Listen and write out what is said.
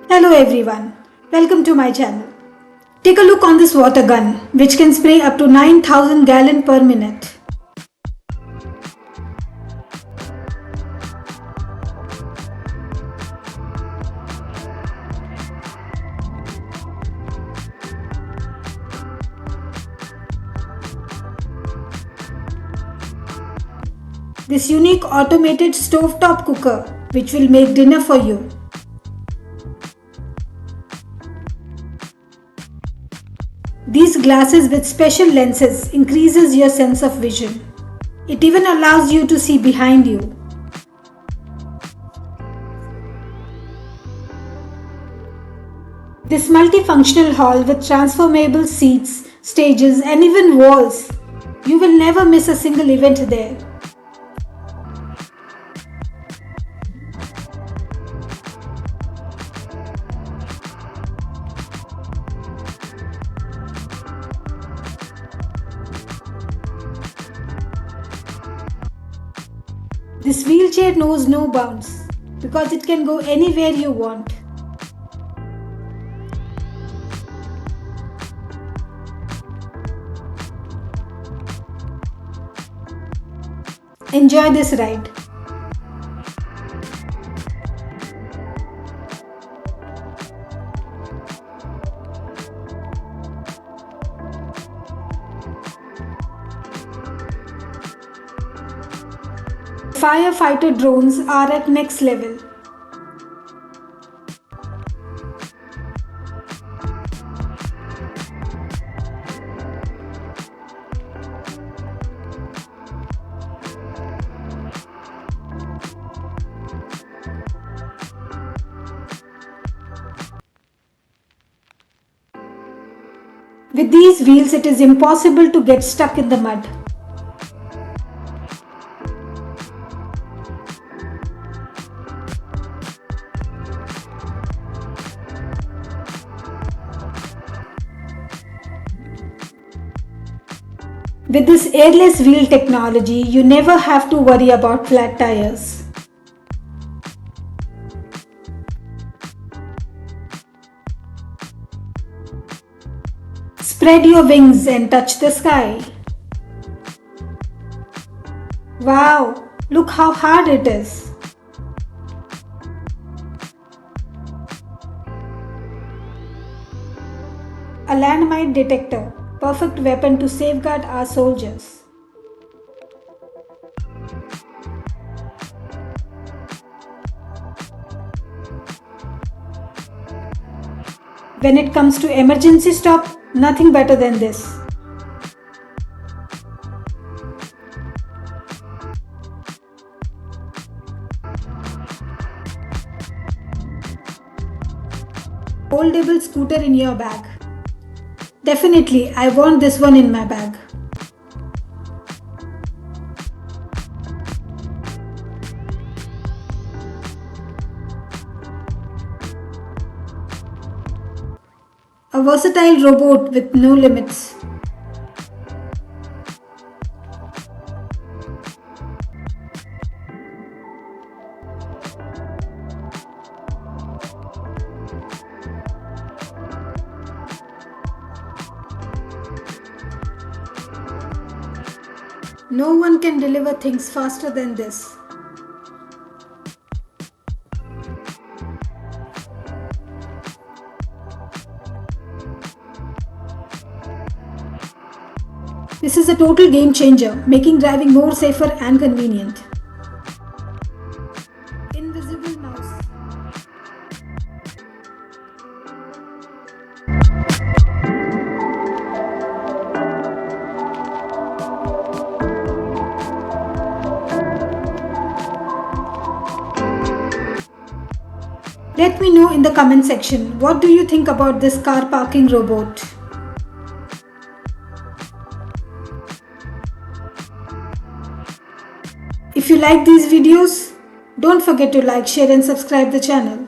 Hello everyone, welcome to my channel. Take a look on this water gun which can spray up to 9,000 gallons per minute. This unique automated stovetop cooker which will make dinner for you. These glasses with special lenses increases your sense of vision. It even allows you to see behind you. This multifunctional hall with transformable seats, stages and even walls. You will never miss a single event there. This wheelchair knows no bounds because it can go anywhere you want. Enjoy this ride. Firefighter drones are at next level. With these wheels, it is impossible to get stuck in the mud. With this airless wheel technology, you never have to worry about flat tires. Spread your wings and touch the sky. Wow, look how hard it is. A landmine detector, perfect weapon to safeguard our soldiers. When it comes to emergency stop, nothing better than this. Foldable scooter in your bag. Definitely, I want this one in my bag. A versatile robot with no limits. No one can deliver things faster than this. This is a total game changer, making driving more safer and convenient. Invisible mouse. Let me know in the comment section, what do you think about this car parking robot? If you like these videos, don't forget to like, share and subscribe the channel.